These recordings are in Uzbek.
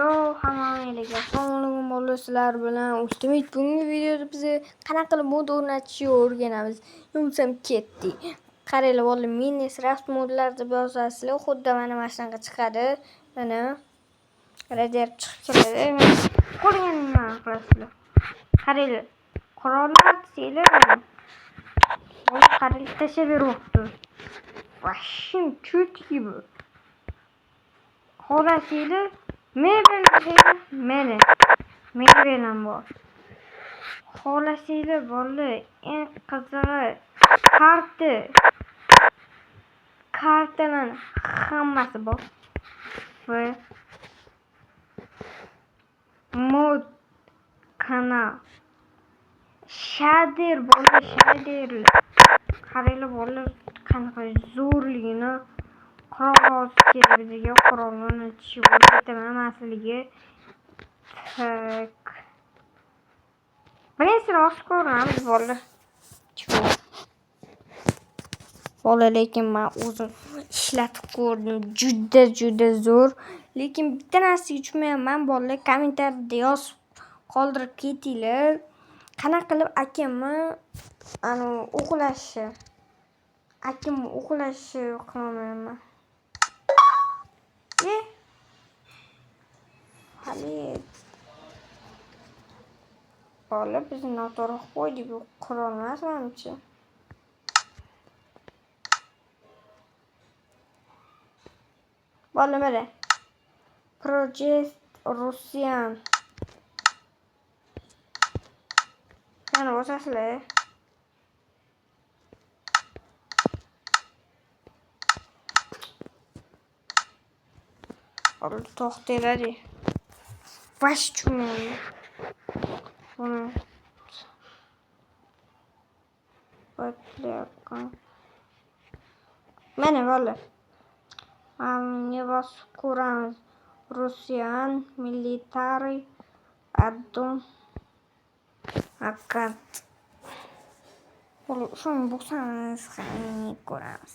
Yo, hammanglarga assalomu alaykum. Sizlar bilan Ultimate bugungi videoda biz qanaqa qilib mod o'rnatishni o'rganamiz. Yo'lsam ketdi. Qaranglar, valla minis raft modlar deb yozasizlar, xuddi mana shunaqa chiqadi. Mana radiator chiqib keladi. Ko'rganingizdan qilasizlar. Qaranglar. Qurollar desanglar, qaranglar tashlab beryapti. Vashim chutki bu. Xohlasanglar mebel ham bor. Xohlasanglar bolalar, eng qizig'i kartalar hammasi bor. Va mod kanal shader bolalar, shaderlar. Qaranglar bolalar, qanaqa zo'rligini. Qurol kerak bizga, qurolni o'rnatishni o'rgataman masalliga. Tak. Bilasizlar, oshib ko'ramiz bolalar. Bolalar, lekin men o'zim ishlatib ko'rdim. Juda zo'r. Lekin bitta narsaga tushunmayapman bolalar. Kommentariyada yozib qoldirib ketinglar. Qanaqa qilib akamni o'qlashi qilmayman. Hali bolalar biz noto'g'ri qo'ydik, bu qurol emas menimcha. Bolalar mana Project Russian. Yana bosasizlar. Bolalar to'xtanglar. Vash tushunmayman. Buni batlayapman. Mana bolalar. Ne bosib ko'ramiz. Russian military addon account. Bolalar, shuni bosamiz, ko'ramiz.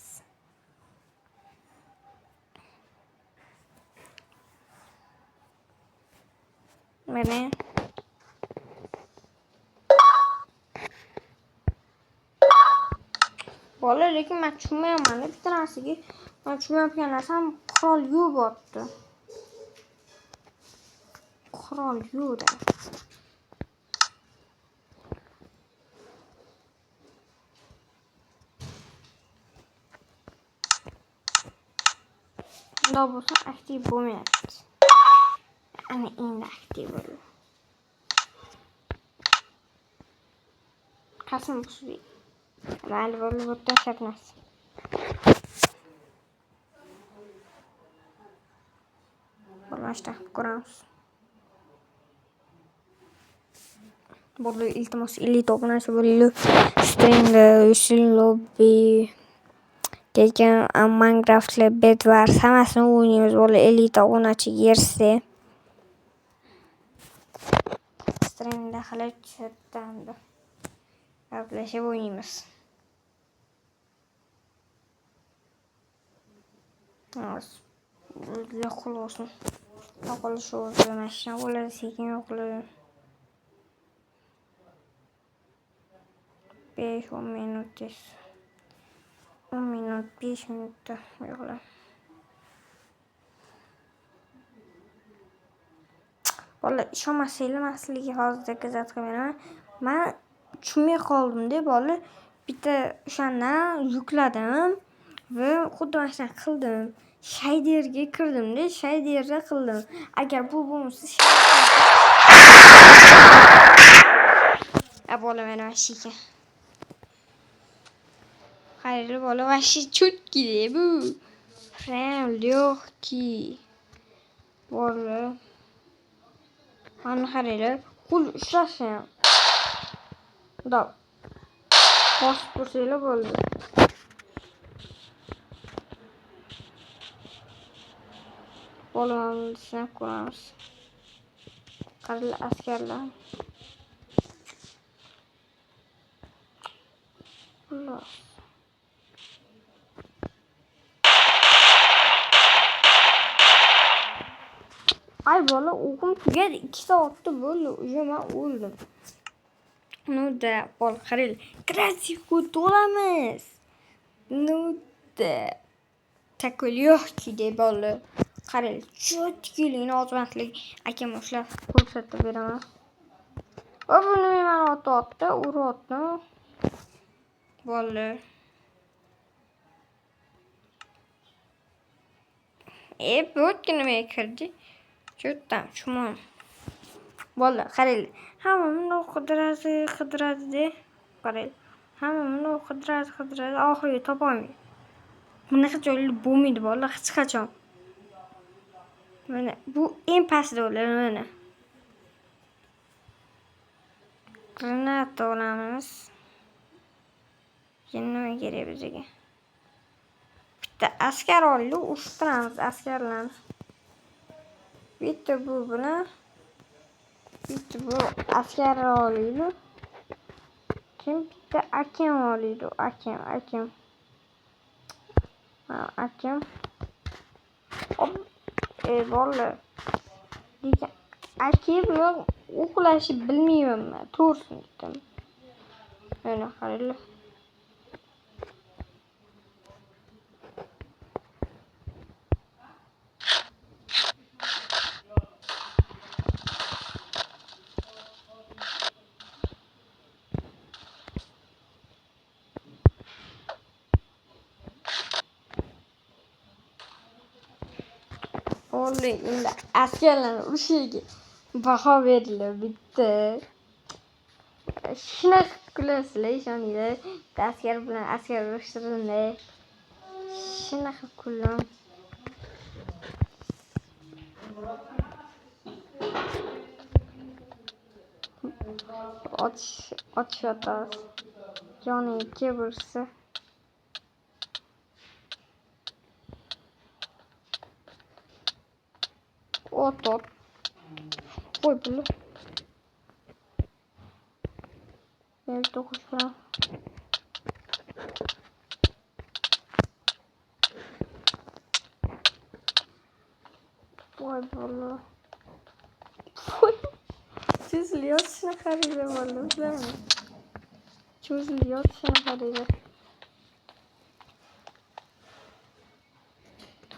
Mana bolalar, lekin men tushunmayapman. Bitta narsaga men tushunmayotgan narsam qurol yo'qotdi. Qurol yo'qda. Bunda bo'lsa aktiv bo'lmayapti. Ana endi aktiv bo'ldi. Qasam bo'ldi. Mayli bo'lib o'tashamiz. Bo'lmashda ko'ramiz. Bolalar, iltimos 50 obunachi bo'linglar. Streamda Ushil Lobby degan Minecraft'lar Bedwars hammasini o'ynaymiz. Bolalar 50 obunachi yersa streamda hali chatda gaplashib o'ynaymiz. Yo'qolsin. Yo'qolish o'zi mashina bo'ladi, sekin yo'qoladi. 5-10 minut. 10 minut, 5 minutda yo'qoladi. Bolalar, ishonmasanglar, men sizlarga hozirda kuzatib beraman. Men tushunmay qoldim-da bolalar. Bitta o'shandan yukladim va xuddi mana shuni qildim. Shaderga kirdim-da, shaderda qildim. Agar bu bo'lmasa bolalar, mana vashika. Qaranglar bolalar, vashi chutki bu. Prям лёгкий. Bolalar, mana qaranglar, qo'l ushlashim. Dop. Bosib ko'rsanglar bo'ldi. Bolalarni sinab ko'ramiz. Qaranglar, askarlar. Xullas. Hay bola o'qim tugadi 2 soatda bo'ldi. Уже men o'ldim. Nuda bol qarang. Kreativga to'lamiz. Nuda takol yo'qki deb oldi. Qarang, cho'tkiligini ozmatlik akam ushlab ko'rsatib beraman. Va buni men otdi, urotdim. Bo'ldi. Bo'tga nima kirdi? Cho'tdan chumon. Bo'ldi, qarang. Hammani qidiradi-de. Qarang. Hammani qidiradi, oxiriga topolmaydi. Bunaqa joylar bo'lmaydi, bo'ldi, hech qachon. Mana bu eng pastda bo'ladi, mana. Granata olamiz. Yana nima kerak bizga? Bitta askar olib, ushtiramiz askarlarni. Bitta bu bilan bitta bu askar olib. Kim bitta akam olib, akam. Akam. Bo'ldi. Lekin akam bilan o'qlashni bilmayman men. To'g'risini aytdim. Mana qaranglar. Oldu, endi askarlarni urushiga baho berildi bitta. Shunaqa kulasizlar, ishoninglar. Askar bilan askar urushtirildi. Shunaqa kulam. Otishyotar. Joniga bursa. Otot. Qo'y buni. Ben to'qish bilan. Voy bola. Cho'zilib shunaqa qaraylar bola. Cho'zilib shunaqa qaraylar.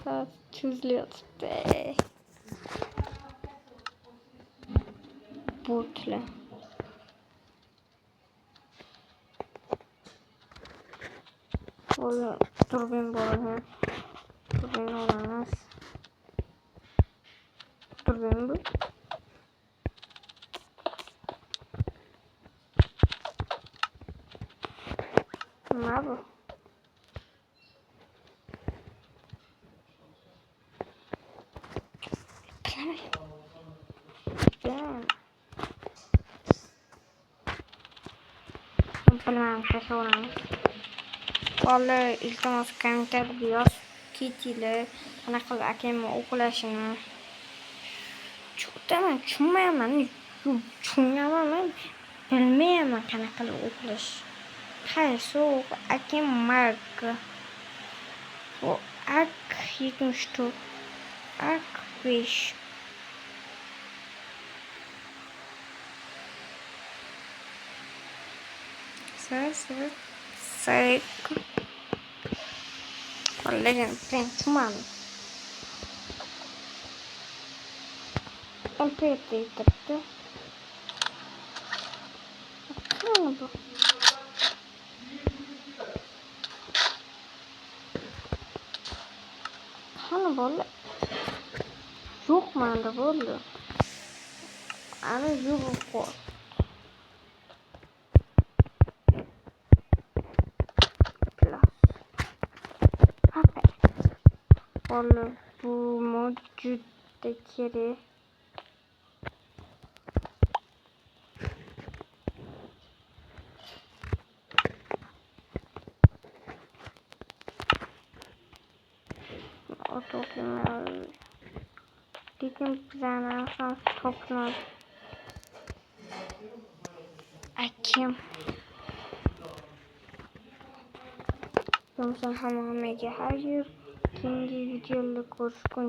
Ha, cho'zilyapti. Botlar. Bola turbin bola. Turbin olamiz. Turbin bu. Nima bu? Bilmem kaç olmuş. Vallahi iltimos kommentariyada yoz ketinglar. Qanaqa qilib akamni o'qlashini. Cho'taman, tushunmayman. Tushunmayman. Bilmayman qanaqa qilib o'qlash. Qaysi akam Mark. O AK-74. AK-5. Sai. Olha, frente, mano. Olha perfeito. Caramba. Caramba, olha. Yok manda oldu. Ana yok ko. Olha bu mevcut kere. Otoklima. Dikim bizden sonra toplar. Akim. Yoksa hamamega hayır. Kendi videoları koşkun.